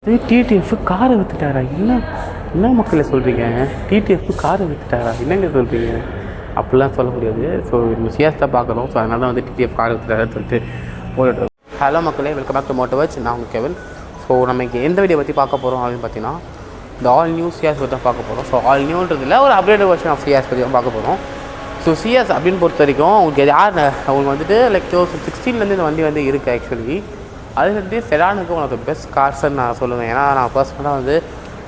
இது டிடிஎஃப் காரை விற்றுட்டாரா? என்ன மக்களை சொல்கிறீங்க? டிடிஎஃப் காரை விற்றுட்டாரா? என்னங்க சொல்கிறீங்க? அப்படிலாம் சொல்ல முடியாது. ஸோ இந்த சியாஸ் தான் பார்க்குறோம். ஸோ அதனால தான் வந்து டிடிஎஃப் காரை விற்றுட்டாருன்னு சொல்லிட்டு போட்டுட்டு. ஹலோ மக்களே, வெல்கம் பேக் டு MotorVerge. நான் உங்கள் கெவின். ஸோ நம்ம இங்கே எந்த வீடியோ பற்றி பார்க்க போகிறோம் அப்படின்னு பார்த்தீங்கன்னா, இந்த ஆல் நியூ சியாஸ் பற்றி தான் பார்க்க போகிறோம். ஸோ ஆல் நியூன்றதில் ஒரு அப்டேட் வெர்ஷன் ஆஃப் சியாஸ் பற்றி தான் பார்க்க போகிறோம். ஸோ சியாஸ் அப்படின்னு பொறுத்த வரைக்கும் உங்களுக்கு யார் அவங்க வந்துட்டு லைக் 2016 இந்த வண்டி வந்து இருக்குது. ஆக்சுவலி அது வந்து செடானுக்கு உனக்கு பெஸ்ட் கார்ஸ்ன்னு நான் சொல்லுவேன். ஏன்னா நான் பர்சனலாக வந்து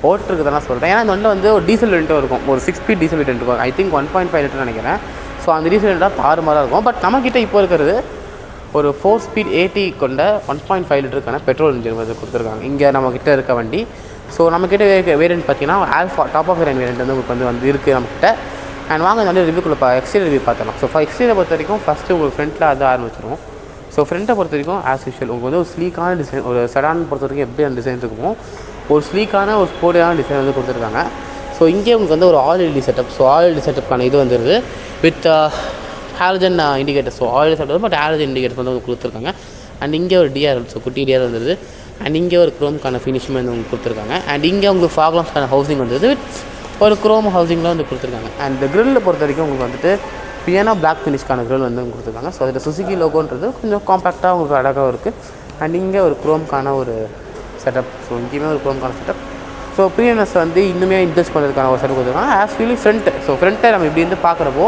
ஓட்டுறதுதான் சொல்கிறேன். ஏன்னா இந்த வண்டியில் வந்து ஒரு டீசல் வெரியண்ட்டும் இருக்கும், ஒரு 6 ஸ்பீட் டீசல் வெரியண்ட் இருக்கும். ஐ திங்க் 1.5 லிட்டர் நினைக்கிறேன். ஸோ அந்த டீசல் வெரியண்ட்டாக தாறுமாறாக இருக்கும். பட் நம்மக்கிட்ட இப்போ இருக்கிறது ஒரு 4 ஸ்பீட் 80 கொண்ட 1.5 லிட்டருக்கான பெட்ரோல் இன்ஜின் வந்து கொடுத்துருக்காங்க இங்கே நம்மக்கிட்ட இருக்க வண்டி. ஸோ நம்மக்கிட்ட வேரியண்ட் பார்த்தீங்கன்னா ஆல்ஃபா டாப் ஆஃப் வேரியண்ட் வந்து உங்களுக்கு வந்து இருக்குது நம்மக்கிட்ட. அண்ட் வாங்க இந்த வந்து ரிவ்யூக்குள்ளே எக்ஸ்டீரியர் ரிவ்யூ பார்த்தலாம். ஸோ எக்ஸ்டீரியரை பொறுத்த வரைக்கும் ஃபஸ்ட்டு உங்களுக்கு ஃப்ரண்ட்டில் அது ஆரம்பிச்சிடும். ஸோ ஃப்ரண்ட்டை பொறுத்த வரைக்கும் ஆஸ் யூஷுவல் உங்களுக்கு வந்து ஒரு ஸ்லீக்கான டிசைன், ஒரு செடான் பொறுத்த வரைக்கும் எப்படி அந்த டிசைன் இருக்குமோ ஒரு ஸ்லீக்கான ஒரு ஸ்போர்ட்டியான டிசைன் வந்து கொடுத்துருக்காங்க. ஸோ இங்கே உங்களுக்கு வந்து ஒரு all LED setup. So all LED செட்டப்க்கான இது வந்துடுது with halogen indicator. So all LED setup but halogen indicator வந்து கொடுத்துருக்காங்க. அண்ட் இங்கே ஒரு டிஆர், ஸோ குட்டி டிஆர் வந்துடுது. அண்ட் இங்கே ஒரு க்ரோம்க்கான ஃபினிஷிங் வந்து உங்களுக்கு கொடுத்துருக்காங்க. அண்ட் இங்கே உங்களுக்கு ஃபாக்லாம்ஸ்க்கான ஹவுசிங் வந்துடுது வித் ஒரு க்ரோம் ஹவுசிங்கில் வந்து கொடுத்துருக்காங்க. அண்ட் இந்த க்ரில்லை பொறுத்த வரைக்கும் உங்களுக்கு வந்துட்டு பியானோ பிளாக் ஃபினிஷ்க்கான க்ரில் வந்து கொடுத்துருக்காங்க. ஸோ அதில் சுசுகி லோகோன்றது கொஞ்சம் காம்பேக்டாக உங்களுக்கு அழகாக இருக்குது. அண்ட் இங்கே ஒரு க்ரோம்க்கான ஒரு செட்டப். ஸோ இங்கேயுமே ஒரு க்ரோம்க்கான செட்டப். ஸோ ப்ரீமியம்னஸ் வந்து இன்னுமே இன்ட்ரெஸ்ட் பண்ணுறதுக்கான ஒரு செட்டப் கொடுத்துருக்காங்க. ஆக்சுவலி ஃப்ரண்ட்டு, ஸோ ஃப்ரண்ட்டை நம்ம இப்படி இருந்து பார்க்குறப்போ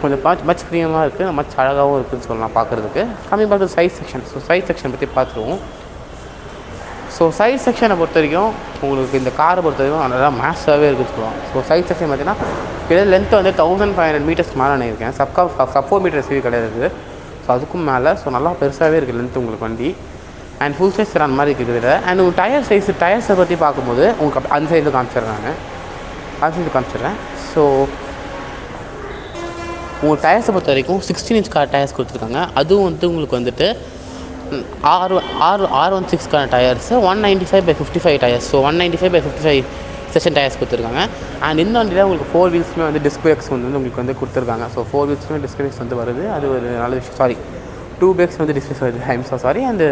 கொஞ்சம் மச் ப்ரீமியமாக இருக்குது, மச் அழகாகவும் இருக்குதுன்னு சொல்லலாம் பார்க்குறதுக்கு. Coming back to size section. So size section பற்றி பார்த்துருவோம். ஸோ சைஸ் செக்ஷனை பொறுத்த வரைக்கும் உங்களுக்கு இந்த காரை பொறுத்த வரைக்கும் நல்லா மேக்ஸாகவே இருக்குதுன்னு சொல்லுவாங்க. ஸோ சைஸ் செக்ஷன் பார்த்தீங்கன்னா கிட்ட லென்த்து வந்து 1500 மீட்டர்ஸ் மேலே நினைக்கிறேன். சப் 4 மீட்டர் சீவி கிடையாது. ஸோ அதுக்கும் மேலே ஸோ நல்லா பெருசாகவே இருக்குது லென்த்து உங்களுக்கு வண்டி. அண்ட் ஃபுல் சைஸ் அந்த மாதிரி இருக்குது இதில். அண்ட் உங்கள் டயர்ஸை பற்றி பார்க்கும்போது உங்களுக்கு அந்த சைடில் காமிச்சிடுறாங்க, அந்த சைடு காமிச்சிடுறேன். ஸோ உங்களுக்கு டயர்ஸை பொறுத்த வரைக்கும் 16 இன்ச் டயர்ஸ் கொடுத்துருக்காங்க. அதுவும் வந்து உங்களுக்கு வந்துட்டு R16க்கான tyres 195/55 tyres. So 195/55 section tyres கொடுத்துருக்காங்க. அண்ட் இந்த வண்டியில் உங்களுக்கு 4 வீல்ஸுமே வந்து டிஸ்க் பிரேக்ஸ் வந்து உங்களுக்கு வந்து கொடுத்துருக்காங்க. ஸோ 4 வீல்ஸுமே டிஸ்க் பிரேக்ஸ் வந்து வருது. அது ஒரு நல்ல விஷயம். 2 பிரேக்ஸ் வந்து டிஸ்க் பிரேக்ஸ் வருது. I'm sorry. அண்டு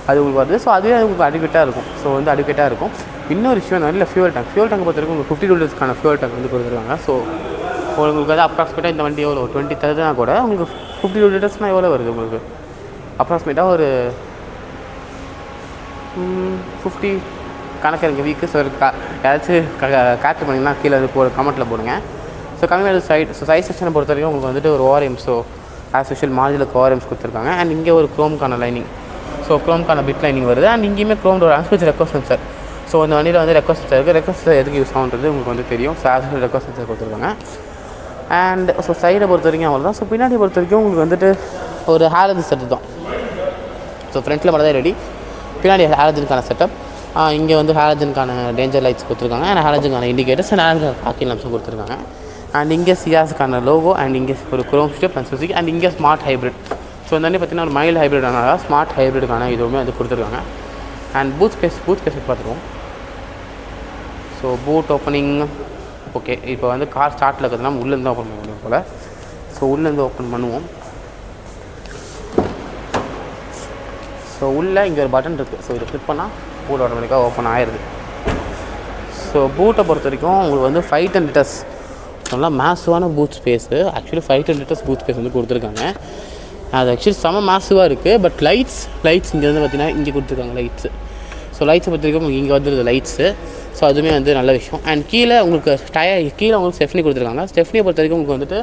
அது உங்களுக்கு வருது. ஸோ அதுவே உங்களுக்கு அடிக்கேட்டாக இருக்கும். ஸோ வந்து அடிக்கேட்டாக இருக்கும். இன்னொரு விஷயம் வந்து ஃபியூல் டேங்க் பொறுத்த வரைக்கும் உங்களுக்கு 52 லிட்டர்ஸ்க்கான ஃபியூல் டேங்க் வந்து கொடுத்துருக்காங்க. ஸோ உங்களுக்கு வந்து அப்ராக்சிமேட்டாக இந்த வண்டி எவ்வளோ 20 தருதுனா கூட உங்களுக்கு 52 லிட்டர்ஸ்னால் எவ்வளோ வருது உங்களுக்கு அப்ராக்சிமேட்டாக ஒரு 50 கணக்கு இருக்குது வீக்கு. ஸோ யாராச்சும் கால்குலேட் பண்ணிங்கன்னா கீழே வந்து கமெண்ட்டில் போடுங்க. ஸோ கம்மியாக சைட். ஸோ சைஸ் செக்ஷனை பொறுத்த வரைக்கும் உங்களுக்கு வந்துட்டு ஒரு ஓஆர்எம். ஸோ ஆஸ் யூஷுவல் மார்ஜிலுக்கு ஓஆர்எம்ஸ் கொடுத்துருக்காங்க. அண்ட் இங்கே ஒரு க்ரோம்க்கான லைனிங். ஸோ க்ரோம்க்கான பிட் லைனிங் வருது. அண்ட் இங்கேயுமே க்ரோம் ஒரு ஆஸ்பெக்ட் ரெக்வஸ்ட் சென்சர். ஸோ இந்த வண்டியில் வந்து ரெக்வஸ்ட் சென்சர் இருக்குது. ரெக்வஸ்ட் சென்சர் எதுக்கு யூஸ் ஆகுன்றது உங்களுக்கு வந்து தெரியும். So as usual request sensor கொடுத்துருக்காங்க. அண்ட் ஸோ சைடை பொறுத்த வரைக்கும் அவ்வளோதான். ஸோ பின்னாடி பொறுத்த வரைக்கும் உங்களுக்கு வந்துட்டு ஒரு ஹாலஜன் செட்டப் தான். ஸோ ஃப்ரண்ட்டில் மட்டும் தான் ரெடி, பின்னாடி ஹாலஜனுக்கான செட்டப். இங்கே வந்து ஹாலஜனுக்கான டேஞ்சர் லைட்ஸ் கொடுத்துருக்காங்க. அண்ட் ஹாலஜனுக்கான இண்டிகேட்டர்ஸ் அண்ட் ஹாலஜன் பார்க்கிங் லாம்ப்ஸும் கொடுத்துருக்காங்க. அண்ட் இங்கே சியாஸுக்கான லோகோ. அண்ட் இங்கே ஒரு chrome step and Suzuki. And இங்கே ஸ்மார்ட் ஹைப்ரிட். ஸோ இந்த வந்து பார்த்திங்கன்னா ஒரு மைல்டு ஹைப்ரிடானால ஸ்மார்ட் ஹைப்ரிடுக்கான இதுவுமே வந்து கொடுத்துருக்காங்க. அண்ட் பூத் ஸ்பேஸ் பார்த்துருவோம். So boot opening okay. இப்போ வந்து கார் ஸ்டார்ட்டில் இருக்கிறதுனா உள்ளேருந்து ஓப்பன் பண்ண முடியும் போல். ஸோ உள்ளேருந்து ஓப்பன் பண்ணுவோம். ஸோ உள்ளே இங்கே ஒரு பட்டன் இருக்குது. ஸோ இதை கிளிக் பண்ணால் பூட் ஆட்டோமேட்டிக்காக ஓப்பன் ஆயிடுது. ஸோ பூட்டை பொறுத்த வரைக்கும் உங்களுக்கு வந்து 510 லிட்டர்ஸ் நல்லா மேசிவான boot space. Actually 510 litres boot space வந்து கொடுத்துருக்காங்க. அது ஆக்சுவலி செம மேசிவாக இருக்குது. பட் லைட்ஸ் இங்கே வந்து பார்த்திங்கன்னா இங்கே கொடுத்துருக்காங்க லைட்ஸு. ஸோ லைட்ஸை பொறுத்த வரைக்கும் இங்கே வந்துடுது லைட்ஸு. ஸோ அதுவுமே வந்து நல்ல விஷயம். அண்ட் கீழே உங்களுக்கு கீழே உங்களுக்கு ஸ்டெஃப்னி கொடுத்துருக்காங்க. ஸ்டெஃப்னியை பொறுத்த வரைக்கும் உங்களுக்கு வந்துட்டு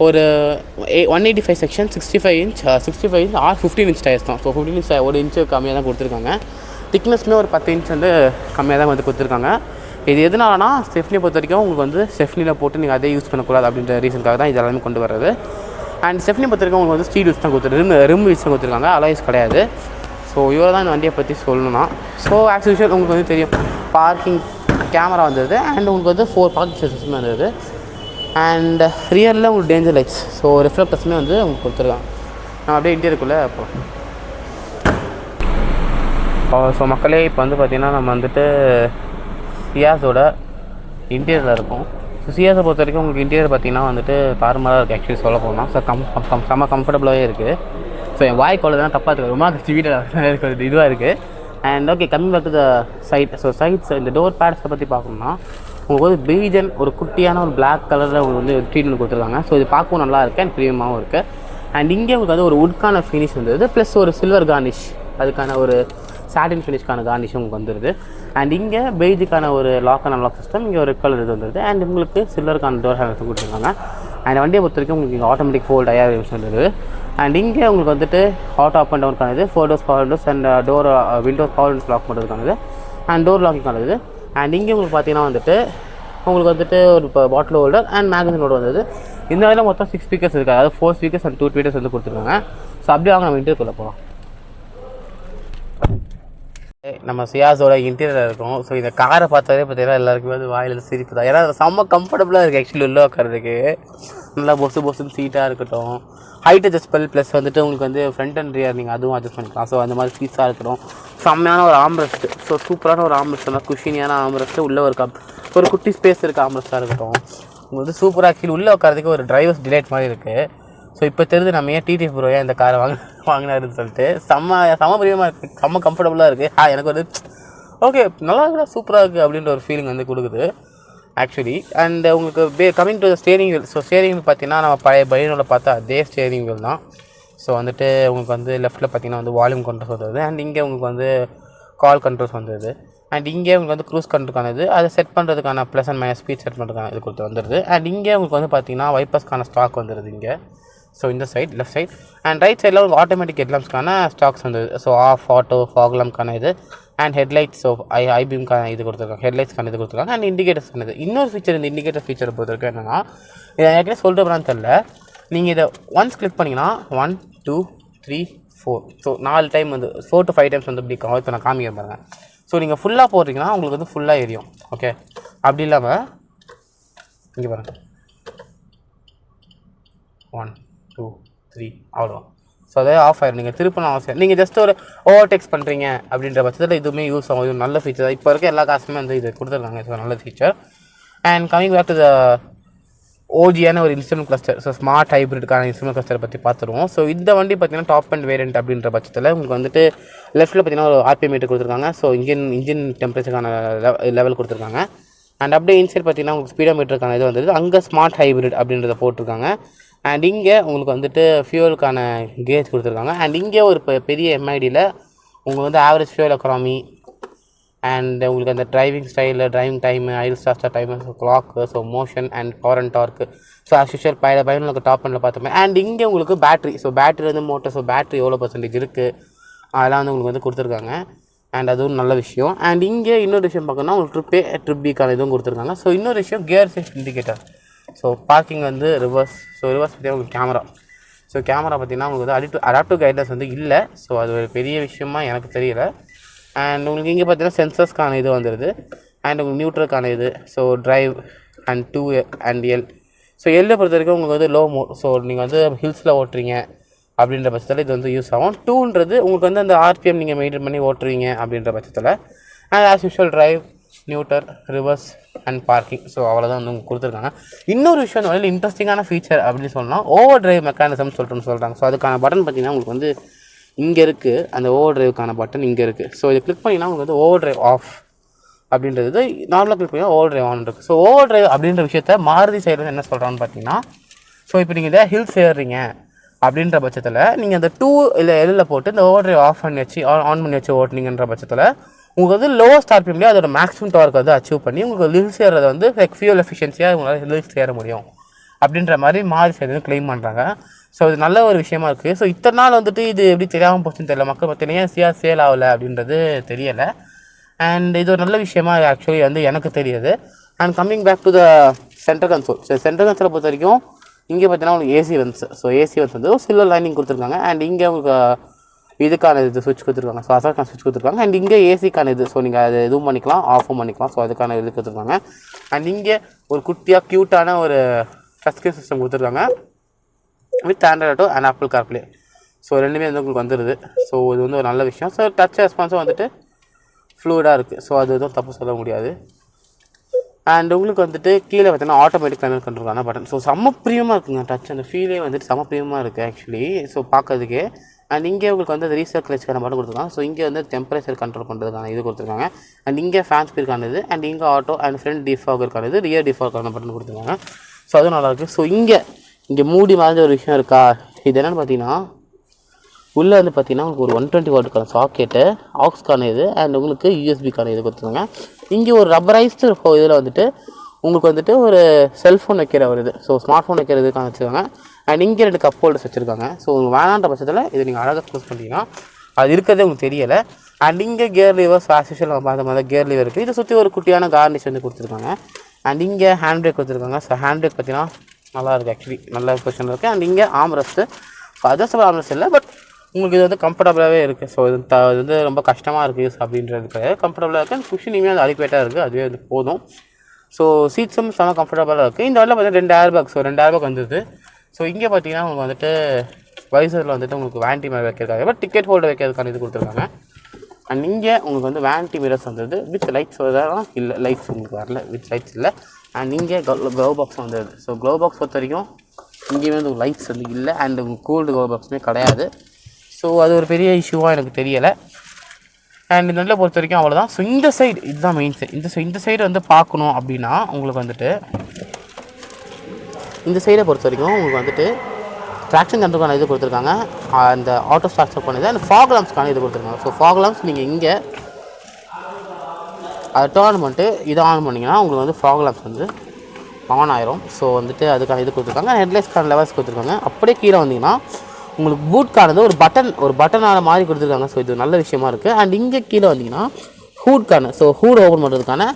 ஒரு 185 section 65 inch R 15 inch tyres தான். ஸோ 15 இன்ச் 1 இன்ச்சு கம்மியாக தான் கொடுத்துருக்காங்க. திக்னஸ்மே ஒரு 10 இன்ச் வந்து கம்மியாக தான் வந்து கொடுத்துருக்காங்க. இது எதனாலனா ஸ்டெஃப்னியை பொறுத்த வரைக்கும் உங்களுக்கு வந்து ஸ்டெஃப்னியில் போட்டு நீங்கள் அதே யூஸ் பண்ணக்கூடாது அப்படின்ற ரீசனுக்காக தான் இது எல்லாமே கொண்டு வர்றது. அண்ட் ஸ்டெஃப்னியை பொறுத்த வரைக்கும் உங்களுக்கு வந்து ஸ்டீல் யூஸ் தான் கொடுத்துருக்கு, ரிம் யூஸ் தான் கொடுத்துருக்காங்க, அலாய்ஸ் கிடையாது. ஸோ இவ்வளோ தான் இந்த வண்டியை பற்றி சொல்லணும்னா. ஸோ ஆஸ் யூஷுவல் உங்களுக்கு வந்து தெரியும் பார்க்கிங் கேமரா வந்தது. அண்ட் உங்களுக்கு வந்து 4 பார்க்கிங் சென்சர்ஸுமே வந்தது. அண்ட் ரியரில் உங்களுக்கு டேஞ்சர் லைட்ஸ். ஸோ ரிஃப்ளெக்டர்ஸுமே வந்து உங்களுக்கு கொடுத்துருக்காங்க. நம்ம அப்படியே இன்டீரியருக்குள்ளே அப்புறம் ஸோ மக்களே இப்போ வந்து பார்த்திங்கன்னா நம்ம வந்துட்டு சியாஸோட இன்டீரியரில் இருக்கும். ஸோ சியாஸை பொறுத்த வரைக்கும் உங்களுக்கு இன்டீரியர் பார்த்திங்கன்னா வந்துட்டு தாறுமாறாக இருக்குது. ஆக்சுவலி சொல்ல போனால் ஸோ செம்ம கம்ஃபர்டபுளாகவே இருக்குது. ஸோ என் வாய் கொள்ளதான் தப்பாக இருக்குது, ரொம்ப வீட்டில் இருக்குது இதுவாக இருக்குது. And okay coming back to the side. So sides இந்த டோர் பேட்ஸை பற்றி பார்க்கணும்னா உங்களுக்கு வந்து பீஜன் ஒரு குட்டியான ஒரு பிளாக் கலரில் உங்களுக்கு வந்து ட்ரீட்மெண்ட் கொடுத்துருக்காங்க. ஸோ இது பார்க்கவும் நல்லா இருக்குது அண்ட் ப்ரீமியமாகவும் இருக்குது. அண்ட் இங்கே உங்களுக்கு வந்து ஒரு வுட்கான ஃபினிஷ் வந்துடுது, ப்ளஸ் ஒரு சில்வர் கார்னிஷ், அதுக்கான ஒரு சாட்டின் ஃபினிஷ்க்கான கார்னிஷ் உங்களுக்கு வந்துடுது. அண்ட் இங்கே பெய்ஜுக்கான ஒரு லாக் அண்ட் அன்லாக் சிஸ்டம், இங்கே ஒரு ரெட் கலர் இது வந்துடுது. அண்ட் உங்களுக்கு சில்வருக்கான டோர் ஹேண்டல்ஸ் கொடுத்துருக்காங்க. அண்ட் வண்டியை பொறுத்த வரைக்கும் உங்களுக்கு இங்கே ஆட்டோமேட்டிக் ஃபோல்ட் ஐஆர் வந்துடுது. அண்ட் இங்கே உங்களுக்கு வந்துட்டு ஆட்டோ அப் அண்ட் டவுனுக்கானது, 4 doors power windows and door windows power windows lock பண்ணுறதுக்கானது அண்ட் டோர் லாக்கிங்கானது. அண்ட் இங்கே உங்களுக்கு பார்த்தீங்கன்னா வந்துட்டு உங்களுக்கு வந்துட்டு ஒரு இப்போ bottle holder and magazine holder வந்தது. இந்த வகையில் மொத்தம் 6 ஸ்பீக்கர்ஸ் இருக்குது, அதாவது 4 ஸ்பீக்கர்ஸ் அண்ட் 2 ட்வீட்டர்ஸ் வந்து கொடுத்துருக்காங்க. ஸோ அப்படியே வாங்க நம்ம இன்டீரியர் போகலாம். நம்ம சியாஸோட இன்டீரியர் இருக்கும். ஸோ இந்த காரை பார்த்தாலே பார்த்தீங்கன்னா எல்லாருக்குமே வந்து வாயில் சிரிப்பு தான். ஏன்னா செம்ம கம்ஃபர்டபுளாக இருக்குது ஆக்சுவலி உள்ளே உட்காரதுக்கு. நல்லா பொசுன்னு சீட்டாக இருக்கட்டும், ஹைட் அட்ஜஸ்டபிள் ப்ளஸ் வந்துட்டு உங்களுக்கு வந்து ஃப்ரண்ட் அண்ட் ரியர் நீங்கள் அதுவும் அட்ஜஸ்ட் பண்ணிக்கலாம். ஸோ அந்த மாதிரி சீட்ஸாக இருக்கட்டும், செம்மையான ஒரு ஆம்ரெஸ்ட்டு. ஸோ சூப்பரான ஒரு ஆம்ரெஸ்ட், நல்லா குஷினியான ஆம்ரெஸ்ட்டு, உள்ளே ஒரு குட்டி ஸ்பேஸ் இருக்க ஆம்ரெஸ்ட்டாக இருக்கட்டும். உங்களுக்கு வந்து சூப்பராக ஆக்சுவலி உள்ளே உட்காரதுக்கு ஒரு டிரைவர்ஸ் டிலைட் மாதிரி இருக்குது. ஸோ இப்போ தெரிஞ்சு நம்ம ஏன் டிடிஎஃப் ப்ரோ ஏன் இந்த காரை வாங்கினாருன்னு சொல்லிட்டு செம்ம பிரியமாக இருக்குது, செம்ம கம்ஃபர்டபுளாக இருக்குது. எனக்கு வந்து ஓகே நல்லா இருக்குதா, சூப்பராக இருக்குது அப்படின்ற ஒரு ஃபீலிங் வந்து கொடுக்குது ஆக்சுவலி. அண்ட் உங்களுக்கு coming to the steering wheel. So steering wheel பார்த்தீங்கன்னா நம்ம பழைய பைனோவில் பார்த்தா அதே ஸ்டேரிங் வீல் தான். ஸோ வந்துட்டு உங்களுக்கு வந்து லெஃப்ட்டில் பார்த்தீங்கன்னா வந்து வால்யூம் கண்ட்ரோல்ஸ் வந்துடுது. அண்ட் இங்கே உங்களுக்கு வந்து கால் கண்ட்ரோல்ஸ் வந்துடுது. அண்ட் இங்கே உங்களுக்கு வந்து க்ரூஸ் கண்ட்ரோலுக்கானது, அதை செட் பண்ணுறதுக்கான plus and minus speed set பண்ணுறதுக்கான இது கொடுத்து வந்துடுது. அண்ட் இங்கே உங்களுக்கு வந்து பார்த்தீங்கன்னா வைப்பர்ஸ்க்கான ஸ்டாக் வந்துடுது இங்கே. ஸோ இந்த side left side and right சைடில் உங்களுக்கு ஆட்டோமேட்டிக் ஹெட்லாம்ப்ஸ்க்கான ஸ்டாக்ஸ் வந்துடுது. ஸோ ஆஃப், ஆட்டோ, ஃபாக்லாம்க்கான இது அண்ட் ஹெட்லைட்ஸ், ஸோ ஐபீம்க்கான இது கொடுத்துருக்காங்க, ஹெட்லைட்ஸ்க்கான இது கொடுத்துருக்காங்க. அண்ட் இண்டிகேட்டர்ஸ் இது இன்னொரு ஃபீச்சர். இந்த இண்டிகேட்டர் ஃபீச்சரை பொறுத்தவரைக்கும் என்னென்னா, இதை ஏற்கனவே சொல்கிறப்படான்னு தெரில, நீங்கள் இதை ஒன்ஸ் கிளிக் பண்ணிங்கன்னா 1 2 3 4 ஸோ 4 டைம் வந்து 4 to 5 டைம்ஸ் வந்து இப்படி இப்போ நான் காமிக்கிறேன் பாருங்கள். ஸோ நீங்கள் ஃபுல்லாக போடுறீங்கன்னா உங்களுக்கு வந்து ஃபுல்லாக எரியும். ஓகே, அப்படி இல்லாமல் இங்கே பாருங்கள் 1 2 3 அவ்வளோ. ஸோ அதே ஆஃப் ஆயிரும், நீங்கள் திருப்பணும் அவசியம். நீங்கள் ஜஸ்ட் ஒரு ஓவர்டேக்ஸ் பண்ணுறீங்க அப்படின்ற பட்சத்தில் இதுவுமே யூஸ் ஆகும். இது நல்ல ஃபீச்சர் தான். இப்போ இருக்க எல்லா காசுமே வந்து இது கொடுத்துருக்காங்க. ஸோ நல்ல feature. And coming back to the ஓஜியான ஒரு இன்ஸ்ட்ருமெண்ட் கிளஸ்டர். ஸோ ஸ்மார்ட் ஹைப்ரிட்கான இன்ஸ்ட்ருமெண்ட் கிளஸ்டர் பற்றி பார்த்துருவோம். ஸோ இந்த வண்டி பார்த்தீங்கன்னா டாப் அண்ட் வேரியன்ட் அப்படின்ற பட்சத்தில் உங்களுக்கு வந்துட்டு லெஃப்ட்டில் பார்த்தீங்கன்னா ஒரு ஆர்பிஎம் மீட்டர் கொடுத்துருக்காங்க. ஸோ இன்ஜின் டெம்பரேச்சருக்கான லெவல் கொடுத்துருக்காங்க. அண்ட் அப்படியே இன்சைட் பார்த்தீங்கன்னா உங்களுக்கு ஸ்பீடோ மீட்டருக்கான இது வந்துடுது. அங்கே ஸ்மார்ட் ஹைப்ரிட் அப்படின்றத போட்டிருக்காங்க. அண்ட் இங்கே உங்களுக்கு வந்துட்டு ஃபியூலுக்கான கேஜ் கொடுத்துருக்காங்க. அண்ட் இங்கே ஒரு பெரிய எம்ஐடியில் உங்களுக்கு வந்து ஆவரேஜ் ஃபியூல் எக்கானமி அண்ட் உங்களுக்கு அந்த டிரைவிங் ஸ்டைலில் driving time, idle start time, so clock, so motion and power and torque, so as usual பயனுக்கு டாப் அண்டில் பார்த்தோமே. அண்ட் இங்கே உங்களுக்கு பேட்ரி, ஸோ பேட்ரி வந்து மோட்டர், ஸோ பேட்ரி எவ்வளோ பர்சன்டேஜ் இருக்குது அதெல்லாம் வந்து உங்களுக்கு வந்து கொடுத்துருக்காங்க. அண்ட் அதுவும் நல்ல விஷயம். அண்ட் இங்கே இன்னொரு விஷயம் பார்க்கணுன்னா உங்களுக்கு ட்ரிப் பிக்கான இதுவும் கொடுத்துருக்காங்க. ஸோ இன்னொரு விஷயம் gear safe indicator. So parking வந்து ரிவர்ஸ், ஸோ ரிவர்ஸ் பார்த்தீங்கன்னா உங்களுக்கு கேமரா. ஸோ கேமரா பார்த்தீங்கன்னா உங்களுக்கு வந்து அடாப்டிவ் கைட்லைன்ஸ் வந்து இல்லை. ஸோ அது ஒரு பெரிய விஷயமா எனக்கு தெரியல. அண்ட் உங்களுக்கு இங்கே பார்த்தீங்கன்னா சென்சர்ஸ்க்கான இது வந்துடுது. அண்ட் உங்களுக்கு நியூட்ரலுக்கான இது, so drive and 2 and L. So எல்லை பொறுத்த வரைக்கும் உங்களுக்கு வந்து லோ மோட். ஸோ நீங்கள் வந்து ஹில்ஸில் ஓட்டுறீங்க அப்படின்ற பட்சத்தில் இது வந்து யூஸ் ஆகும். 2ன்றது உங்களுக்கு வந்து அந்த ஆர்பிஎம் நீங்கள் மெயின்டைன் பண்ணி ஓட்டுறீங்க அப்படின்ற பட்சத்தில். And as usual drive, நியூட்டர், reverse and parking. So அவ்வளோதான் வந்து உங்களுக்கு கொடுத்துருக்காங்க. இன்னொரு விஷயம் இந்த வழியில் இன்ட்ரெஸ்டிங்கான ஃபீச்சர் அப்படின்னு சொல்லலாம், ஓவர் டிரைவ் மெக்கானிசம் சொல்கிறாங்க. ஸோ அதுக்கான பட்டன் பார்த்தீங்கன்னா உங்களுக்கு வந்து இங்கே இருக்குது. அந்த ஓவர் டிரைவுக்கான பட்டன் இங்கே இருக்குது. ஸோ இதை கிளிக் பண்ணிங்கன்னா உங்களுக்கு வந்து ஓவர் டிரைவ் ஆஃப் அப்படின்றது நார்மலாக கிளிக் பண்ணிங்கன்னா ஓவர் டிரைவ் ஆன் இருக்குது. ஸோ ஓவர் டிரைவ் அப்படின்ற விஷயத்த மாருதி சைடில் என்ன சொல்கிறான்னு பார்த்தீங்கன்னா, ஸோ இப்போ நீங்கள் இதை ஹில்ஸ் ஏறுறீங்க அப்படின்ற பட்சத்தில் நீங்கள் அந்த 2 இல்லை எல்லில் போட்டு இந்த ஓவர் டிரைவ் ஆஃப் பண்ணி வச்சு ஆன் பண்ணி வச்சு ஓட்டினீங்கன்ற பட்சத்தில் உங்களுக்கு வந்து லோவஸ்ட் ஆர்பிஎம்லேயே அதோட மேக்ஸிமம் டார்க் வந்து அச்சீவ் பண்ணி உங்களுக்கு ஹில்ஸ் ஏறதை வந்து ஃபியூல் எஃபிஷியன்சியாக உங்களால் ஹில்ஸ் ஏற முடியும் அப்படின்ற மாதிரி மாறி சைடு கிளைம் பண்ணுறாங்க. ஸோ இது நல்ல ஒரு விஷயமா இருக்குது. ஸோ இத்தனை நாள் வந்துட்டு இது எப்படி தெரியாமல் போச்சுன்னு தெரியல, மக்கள் பார்த்தீங்கன்னா ஏன் சேல் ஆகலை அப்படின்றது தெரியலை. அண்ட் இது ஒரு நல்ல விஷயமா ஆக்சுவலி வந்து எனக்கு தெரியுது. And coming back to the centre console. So centre கன்சோலை பொறுத்த வரைக்கும் இங்கே பார்த்தீங்கன்னா உங்களுக்கு AC vents. So AC vents வந்து சில்வர் லைனிங் கொடுத்துருக்காங்க. அண்ட் இங்கே உங்களுக்கு இதுக்கான இது சுவிட்ச் கொடுத்துருக்காங்க. ஸோ அசாக்கான சுவிட்ச் கொடுத்துருக்காங்க. அண்ட் இங்கே ஏசிக்கான இது, ஸோ நீங்கள் அது இதுவும் பண்ணிக்கலாம், ஆஃபும் பண்ணிக்கலாம். ஸோ அதுக்கான இது கொடுத்துருக்காங்க. அண்ட் இங்கே ஒரு குட்டியாக க்யூட்டான ஒரு டச் ஸ்க்ரீன் சிஸ்டம் கொடுத்துருக்காங்க with Android auto and apple CarPlay. So ரெண்டுமே வந்து உங்களுக்கு வந்துடுது. ஸோ இது வந்து ஒரு நல்ல விஷயம். ஸோ டச் ரெஸ்பான்ஸும் வந்துட்டு ஃப்ளூடாக இருக்குது. ஸோ அது எதுவும் தப்பு சொல்ல முடியாது. அண்ட் உங்களுக்கு வந்துட்டு கீழே பார்த்தீங்கன்னா ஆட்டோமேட்டிக் கிளைமேட் கண்ட்ரோலான பட்டன். ஸோ செம்ம ப்ரீமியமாக இருக்குங்க டச். அந்த ஃபீலே வந்துட்டு செம்ம ப்ரீமியமாக இருக்குது ஆக்சுவலி. ஸோ பார்க்கறதுக்கே அண்ட் இங்கே உங்களுக்கு வந்து ரீசெட் கிளச்சுக்கான மட்டும் கொடுத்துருக்காங்க. ஸோ இங்கே வந்து டெம்பரேச்சர் கண்ட்ரோல் பண்ணுறதுக்கான இது கொடுத்துருக்காங்க. அண்ட் இங்கே ஃபேன் ஸ்பீடுக்கானது அண்ட் இங்கே ஆட்டோ அண்ட் ஃப்ரண்ட் டிஃபாகருக்கானது ரியர் டிஃபாகருக்கான பட்டன் கொடுத்துருக்காங்க. ஸோ அதுவும் நல்லாயிருக்கு. ஸோ இங்கே மூடி மாதிரி ஒரு விஷயம் இருக்கா, இது என்னென்னு பார்த்தீங்கன்னா உள்ளே வந்து பார்த்தீங்கன்னா உங்களுக்கு ஒரு 120 வாட்டுக்கான சாக்கெட்டு, ஆக்ஸ்க்கான இது அண்ட் உங்களுக்கு யூஎஸ்பிக்கான இது கொடுத்துருக்காங்க. இங்கே ஒரு ரப்பரைஸ்டு இதில் வந்துட்டு உங்களுக்கு வந்துட்டு ஒரு செல்ஃபோன் வைக்கிற ஒரு இது, ஸோ ஸ்மார்ட் ஃபோன் வைக்கிறதுக்கான வச்சுருக்காங்க. அண்ட் இங்கே 2 கப் ஹோல்டர்ஸ் வச்சுருக்காங்க. ஸோ உங்களுக்கு வேணான்ற பட்சத்தில் இது நீங்கள் அழகாக யூஸ் பண்ணிட்டீங்கன்னா அது இருக்கிறதே உங்களுக்கு தெரியலை. அண்ட் இங்கே கியர் லிவர்ஸ் ஆஸ்யூஷுவல் நம்ம பார்த்த மாதிரி கியர் லிவர் இருக்குது. இதை சுற்றி ஒரு குட்டியான கார்னிஷ் வந்து கொடுத்துருக்காங்க. அண்ட் இங்கே ஹேண்ட் பிரேக் கொடுத்துருக்காங்க. ஸோ ஹேண்ட் பிரேக் பார்த்தீங்கன்னா நல்லா இருக்குது, ஆக்சுவலி நல்ல பொசிஷனில் இருக்குது. அண்ட் இங்கே ஆம்ரெஸ்ட்டு, அட்ஜஸ்டபிள் ஆம்ரெஸ்ட் இல்லை, பட் உங்களுக்கு இது வந்து கம்ஃபர்டபுளாகவே இருக்குது. ஸோ இது வந்து ரொம்ப கஷ்டமாக இருக்குது யூஸ் அப்படின்றது கிடையாது, கம்ஃபர்டபுளாக இருக்குது. அண்ட் குஷனியுமே அது அடிக்குவேட்டாக இருக்குது, அதுவே வந்து போதும். ஸோ சீட்ஸும் செம்ம கம்ஃபர்டபுளாக இருக்குது. இந்த வண்டியில் பார்த்தீங்கன்னா 2 air bag, so 2 air bag வந்துடுது. ஸோ இங்கே பார்த்தீங்கன்னா உங்களுக்கு வந்துட்டு வைசரில் வந்துட்டு உங்களுக்கு வேன்டி மேலே வைக்கிறதுக்காக, பட் டிக்கெட் ஹோல்டர் வைக்கிறதுக்கான இது கொடுத்துருக்காங்க. அண்ட் இங்கே உங்களுக்கு வந்து வேன்டி மிரர்ஸ் வந்துடுது வித் லைட்ஸ் வரலாம், இல்லை லைட்ஸ் உங்களுக்கு வரல, வித் லைட்ஸ் இல்லை. அண்ட் இங்கே க்ளவ் பாக்ஸ் வந்துடுது. ஸோ க்ளவ் பாக்ஸ் பொறுத்த வரைக்கும் இங்கேயுமே வந்து லைட்ஸ் வந்து இல்லை அண்ட் கூல்டு க்ளவ் பாக்ஸுமே கிடையாது. ஸோ அது ஒரு பெரிய இஷ்யூவாக எனக்கு தெரியலை. அண்ட் இந்த வண்டியில் பொறுத்த வரைக்கும் அவ்வளோதான். ஸோ இந்த சைடு இதுதான் மெயின் சைடு. இந்த சைடு வந்து பார்க்கணும் அப்படின்னா உங்களுக்கு வந்துட்டு இந்த சைடை பொறுத்த வரைக்கும் உங்களுக்கு வந்துட்டு ட்ராக்ஷன் கண்ட்ரோலுக்கான இது கொடுத்துருக்காங்க, அந்த ஆட்டோ ஸ்டார்ட் பண்ணது அண்ட் ஃபாக் லாம்ப்ஸ்க்கான இது கொடுத்துருக்காங்க. ஸோ ஃபாக் லாம்ப்ஸ் நீங்கள் இங்கே அதை டர்ன் பண்ணிட்டு இதை ஆன் பண்ணிங்கன்னா உங்களுக்கு வந்து ஃபாக் லாம்ப்ஸ் வந்து ஆன் ஆயிரும். ஸோ வந்துட்டு அதுக்கான இது கொடுத்துருக்காங்க. ஹெட்லைட்ஸ்க்கான லெவல்ஸ் கொடுத்துருக்காங்க. அப்படியே கீழே வந்தீங்கன்னா உங்களுக்கு பூட்கானது ஒரு பட்டனான மாதிரி கொடுத்துருக்காங்க. ஸோ இது நல்ல விஷயமா இருக்குது. அண்ட் இங்கே கீழே வந்தீங்கன்னா ஹூட்கான, ஸோ ஹூட் ஓப்பன் பண்ணுறதுக்கான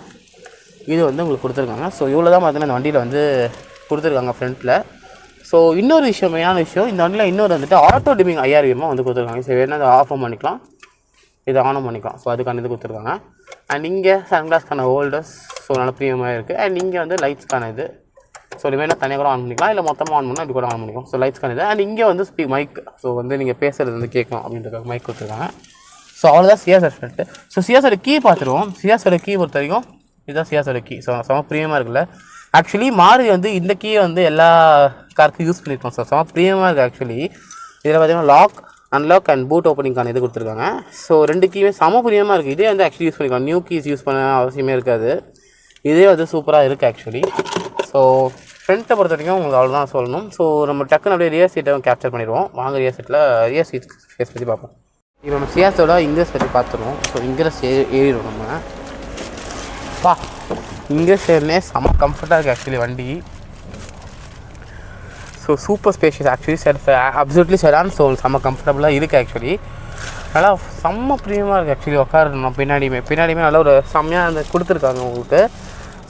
இது வந்து உங்களுக்கு கொடுத்துருக்காங்க. ஸோ இவ்வளோ தான் பார்த்தீங்கன்னா இந்த வண்டியில் வந்து கொடுத்துருக்காங்க ஃப்ரண்ட்டில். ஸோ இன்னொரு விஷயம், மெயினான விஷயம், இந்த வண்டியில் இன்னொரு வந்துட்டு ஆட்டோ டிமிங் ஐஆர்விஎம்மாக வந்து கொடுத்துருக்காங்க. ஸோ வேணால் அதை ஆஃபும் பண்ணிக்கலாம், இதை ஆனும் பண்ணிக்கலாம். ஸோ அதுக்கான இது கொடுத்துருக்காங்க. அண்ட் இங்கே சன்கிளாஸ்க்கான ஹோல்டர்ஸ், ஸோ நல்ல ப்ரீமியமாக இருக்குது. அண்ட் இங்கே வந்து லைட்ஸ்க்கான இது, ஸோ வேணால் தனியாக கூட ஆன் பண்ணிக்கலாம், இல்லை மொத்தமாக ஆன் பண்ணால் அப்படி கூட ஆன் பண்ணிக்கலாம். ஸோ லைட்ஸ்க்கான இது. அண்ட் இங்கே வந்து மைக், ஸோ வந்து நீங்கள் பேசுகிறது வந்து கேட்கணும் அப்படின்றதுக்காக மைக் கொடுத்துருக்காங்க. ஸோ அவ்வளோதான் சியாஸோட ஃப்ரண்ட்டு. ஸோ சியாஸோட கீ பார்த்துருவோம். சியாஸோட கீ பொறுத்த வரைக்கும் இதுதான் சியாஸோட கீ. ஸோ செம ப்ரீமியமாக இருக்குல்ல. ஆக்சுவலி மாருதி வந்து இந்த கீயை வந்து எல்லா காருக்கும் யூஸ் பண்ணியிருக்கோம். ஸோ செம ப்ரீமியமாக இருக்குது ஆக்சுவலி. இதில் பார்த்தீங்கன்னா லாக், அன்லாக் அண்ட் பூட் ஓப்பனிங்கான இது கொடுத்துருக்காங்க. ஸோ 2 கீயுமே செம ப்ரீமியமாக இருக்குது. இதே வந்து ஆக்சுவலி யூஸ் பண்ணிக்கலாம், நியூ கீஸ் யூஸ் பண்ண அவசியமே இருக்காது. இதே வந்து சூப்பராக இருக்குது ஆக்சுவலி. ஸோ ஃப்ரண்ட்டை பொறுத்த வரைக்கும் உங்களுக்கு அவ்வளோதான் சொல்லணும். ஸோ நம்ம டக்குன்னு அப்படியே ரியர் சீட்டை கேப்சர் பண்ணிடுவோம். வாங்க ரியர் சீட் ஃபேஸ் பற்றி பார்ப்போம். இப்போ நம்ம சியாஸோட இங்கிரஸ் பற்றி பார்த்துருவோம். ஸோ இங்கிரஸ் ஏறிடும் நம்ம. இங்கிரஸ் ஏறினே செம்ம கம்ஃபர்ட்டாக இருக்குது ஆக்சுவலி வண்டி. So super spacious actually, absolutely sedan. So செம்ம கம்ஃபர்டபுளாக இருக்குது ஆக்சுவலி. நல்லா செம்ம ப்ரீமியமாக இருக்குது ஆக்சுவலி. உட்காரணும் பின்னாடியுமே நல்ல ஒரு செம்மையாக அந்த கொடுத்துருக்காங்க உங்களுக்கு.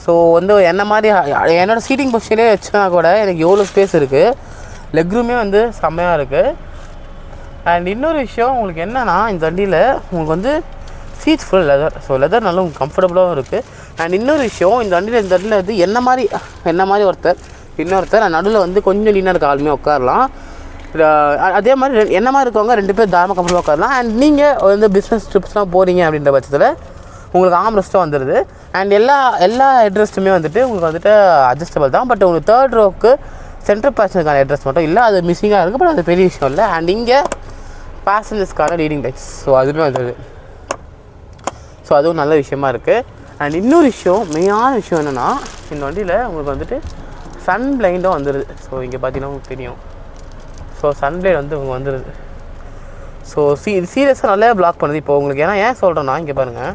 ஸோ வந்து என்ன மாதிரி என்னோடய சீட்டிங் பொசிஷனே வச்சுனா கூட எனக்கு எவ்வளோ ஸ்பேஸ் இருக்குது, லெக் ரூமே வந்து செம்மையாக இருக்குது. அண்ட் இன்னொரு விஷயம் உங்களுக்கு என்னென்னா, இந்த வண்டியில் உங்களுக்கு வந்து seats full leather. So leather நல்லா உங்களுக்கு கம்ஃபர்டபுளாகவும் இருக்குது. அண்ட் இன்னொரு விஷயம், இந்த வண்டியில் வந்து என்ன மாதிரி இன்னொருத்தர் நடுவில் வந்து கொஞ்சம் லீனாக இருக்க ஆளுமே உட்காரலாம். அதே மாதிரி என்ன மாதிரி இருக்கவங்க 2 பேர் தாராளமாக கம்ஃபர்டபுளாக உட்காரலாம். அண்ட் நீங்கள் வந்து பிஸ்னஸ் ட்ரிப்ஸ்லாம் போகிறீங்க அப்படின்ற பட்சத்தில் உங்களுக்கு ஆம்ரெஸ்ட்டும் வந்துடுது. அண்ட் எல்லா ஹெட்ரெஸ்ட்டுமே வந்துட்டு உங்களுக்கு வந்துட்டு அட்ஜஸ்டபிள் தான். பட் உங்களுக்கு 3rd ரோவுக்கு சென்ட்ரல் பேசஞ்சருக்கான ஹெட்ரெஸ்ட் மட்டும் இல்லை, அது மிஸ்ஸிங்காக இருக்குது. பட் அது பெரிய விஷயம் இல்லை. அண்ட் இங்கே பேசஞ்சர்ஸ்க்கான ரீடிங் லைட்ஸ், ஸோ அதுவுமே வந்துடுது. ஸோ அதுவும் நல்ல விஷயமா இருக்குது. அண்ட் இன்னொரு விஷயம், மெயினான விஷயம் என்னென்னா, இந்த வண்டியில் உங்களுக்கு வந்துட்டு சன் பிளைண்டும் வந்துடுது. ஸோ இங்கே பார்த்தீங்கன்னா உங்களுக்கு தெரியும். ஸோ சன் பிளைண்ட் வந்து உங்களுக்கு வந்துடுது. ஸோ சீரியஸாக நல்லா பிளாக் பண்ணுது. இப்போ உங்களுக்கு ஏன் சொல்கிறேன்னா, இங்கே பாருங்கள்,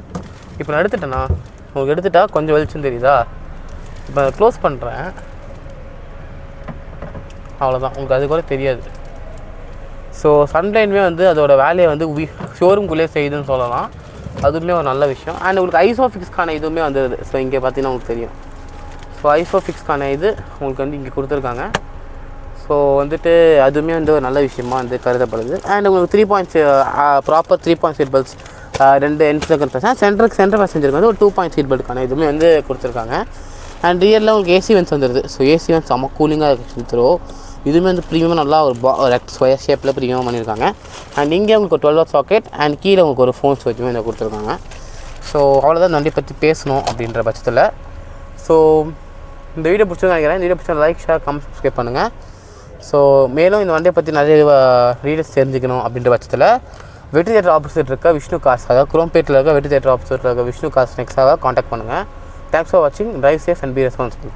இப்போ நான் உங்களுக்கு எடுத்துட்டா கொஞ்சம் வெளிச்சம் தெரியுதா. இப்போ அதை க்ளோஸ் பண்ணுறேன், அவ்வளோதான், உங்களுக்கு அது கூட தெரியாது. ஸோ சன்லைனுமே வந்து அதோட வேலையை வந்து ஷோரூம்குள்ளேயே செய்யுதுன்னு சொல்லலாம். அதுவுமே ஒரு நல்ல விஷயம். அண்ட் உங்களுக்கு ஐசோஃபிக்ஸ்க்கான இதுவுமே வந்துடுது. ஸோ இங்கே பார்த்தீங்கன்னா உங்களுக்கு தெரியும். ஸோ ஐசோஃபிக்ஸ்க்கான இது உங்களுக்கு வந்து இங்கே கொடுத்துருக்காங்க. ஸோ வந்துட்டு அதுவுமே வந்து ஒரு நல்ல விஷயமா வந்து கருதப்படுது. அண்ட் உங்களுக்கு 3 ப்ராப்பர் 3 சீட் பெல்ட்ஸ் 2 என்ட்ரு சென்டர் பேசஞ்சருக்கு வந்து ஒரு 2 சீட் பெல்ட்டுக்கான இதுவுமே வந்து கொடுத்துருக்காங்க. அண்ட் ரியரில் உங்களுக்கு ஏசி வென்ஸ் வந்துடுது. ஸோ ஏசி வென்ஸ் செம்ம கூலிங்காக இருக்குது. த்ரோ இதுவுமே வந்து ப்ரீமியமாக நல்லா ஒரு ரெக்ட் ஸ்கொயர் ஷேப்பில் ப்ரீமியமாக பண்ணியிருக்காங்க. அண்ட் இங்கே உங்களுக்கு ஒரு 12 வாட் சாக்கெட் அண்ட் கீழே உங்களுக்கு ஒரு ஃபோன் ஸ்விட்சுமே இதை கொடுத்துருக்காங்க. ஸோ அவ்வளோதான் இந்த வண்டியை பற்றி பேசணும் அப்படின்ற பட்சத்தில். ஸோ இந்த வீடியோ பிடிச்சது நினைக்கிறேன். இந்த வீடியோ பிடிச்சா லைக், ஷேர், கமெண்ட், சப்ஸ்கிரைப் பண்ணுங்கள். ஸோ மேலும் இந்த வண்டியை பற்றி நிறைய டீடைல்ஸ் தெரிஞ்சுக்கணும் அப்படின்ற பட்சத்தில் வெற்றி தேட்டர் ஆப்போசிட் இருக்க விஷ்ணு கார்ஸாக குரோம்பேட்டில் இருக்க வெற்றி தேட்டர் ஆப்போசிட்டில் இருக்க விஷ்ணு கார்ஸ் நெக்ஸ்டாக காண்டாக்ட் பண்ணுங்கள். தேங்க்ஸ் ஃபார் வாட்சிங். Drive safe and be responsible.